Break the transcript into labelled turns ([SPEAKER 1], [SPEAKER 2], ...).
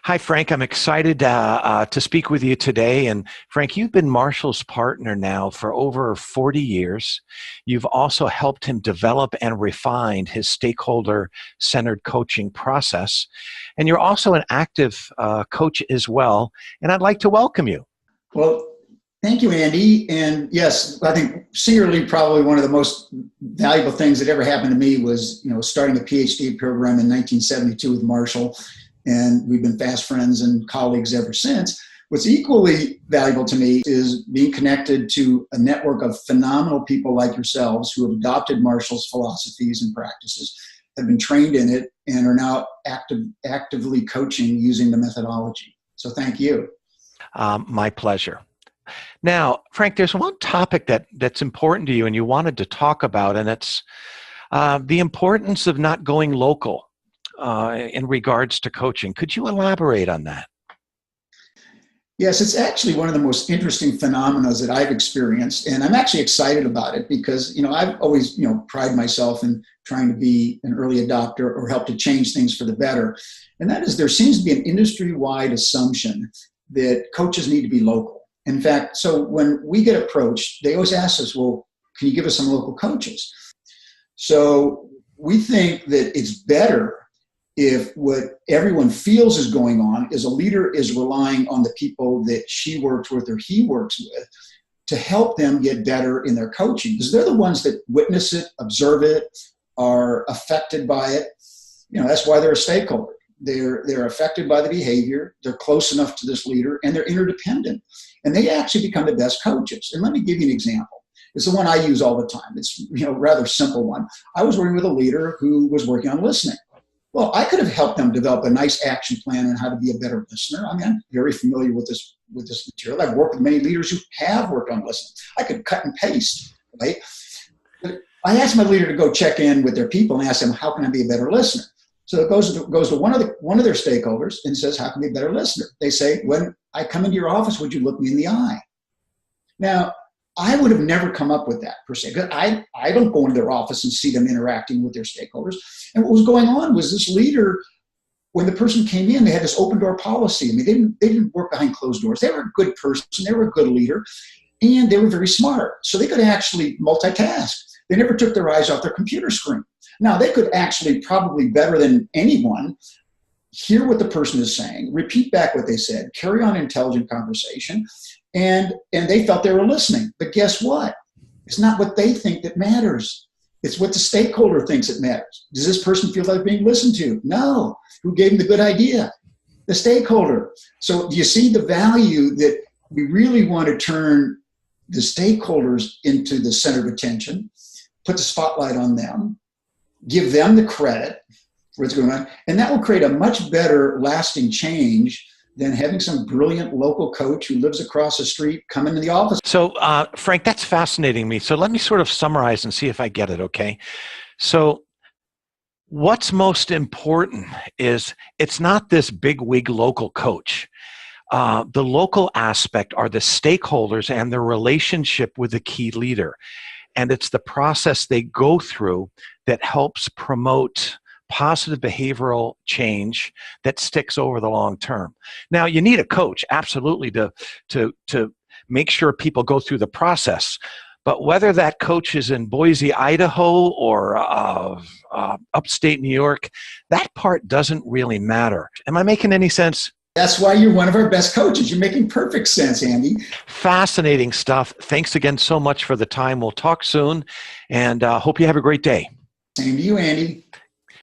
[SPEAKER 1] Hi, Frank. I'm excited to speak with you today. And Frank, you've been Marshall's partner now for over 40 years. You've also helped him develop and refine his stakeholder-centered coaching process. And you're also an active coach as well. And I'd like to welcome you.
[SPEAKER 2] Well, thank you, Andy. And yes, I think singularly probably one of the most valuable things that ever happened to me was, starting a PhD program in 1972 with Marshall. And we've been fast friends and colleagues ever since. What's equally valuable to me is being connected to a network of phenomenal people like yourselves who have adopted Marshall's philosophies and practices, have been trained in it, and are now actively coaching using the methodology. So thank you.
[SPEAKER 1] My pleasure. Now, Frank, there's one topic that's important to you and you wanted to talk about, and it's the importance of not going local in regards to coaching. Could you elaborate on that?
[SPEAKER 2] Yes, it's actually one of the most interesting phenomena that I've experienced, and I'm actually excited about it because, I've always, pride myself in trying to be an early adopter or help to change things for the better. And that is, there seems to be an industry-wide assumption that coaches need to be local. In fact, so when we get approached, they always ask us, well, can you give us some local coaches? So we think that it's better if what everyone feels is going on is a leader is relying on the people that she works with or he works with to help them get better in their coaching, because they're the ones that witness it, observe it, are affected by it. That's why they're a stakeholder. They're affected by the behavior, they're close enough to this leader, and they're interdependent. And they actually become the best coaches. And let me give you an example. It's the one I use all the time. It's a rather simple one. I was working with a leader who was working on listening. Well, I could have helped them develop a nice action plan on how to be a better listener. I mean, I'm very familiar with this material. I've worked with many leaders who have worked on listening. I could cut and paste, right? But I asked my leader to go check in with their people and ask them, how can I be a better listener? So it goes to one of their stakeholders and says, how can I be a better listener? They say, when I come into your office, would you look me in the eye? Now, I would have never come up with that per se. I don't go into their office and see them interacting with their stakeholders. And what was going on was this leader, when the person came in, they had this open door policy. I mean, they didn't work behind closed doors. They were a good person. They were a good leader. And they were very smart. So they could actually multitask. They never took their eyes off their computer screen. Now, they could actually probably better than anyone hear what the person is saying, repeat back what they said, carry on intelligent conversation, and they felt they were listening. But guess what? It's not what they think that matters. It's what the stakeholder thinks it matters. Does this person feel like being listened to? No. Who gave them the good idea? The stakeholder. So do you see the value that we really want to turn the stakeholders into the center of attention, put the spotlight on them, give them the credit for what's going on, and that will create a much better lasting change than having some brilliant local coach who lives across the street come into the office.
[SPEAKER 1] So, Frank, that's fascinating me. So let me sort of summarize and see if I get it, okay? So what's most important is it's not this big-wig local coach. The local aspect are the stakeholders and their relationship with the key leader. And it's the process they go through that helps promote positive behavioral change that sticks over the long term. Now, you need a coach, absolutely, to make sure people go through the process. But whether that coach is in Boise, Idaho, or upstate New York, that part doesn't really matter. Am I making any sense?
[SPEAKER 2] That's why you're one of our best coaches. You're making perfect sense, Andy.
[SPEAKER 1] Fascinating stuff. Thanks again so much for the time. We'll talk soon, and hope you have a great day.
[SPEAKER 2] Same to you, Andy.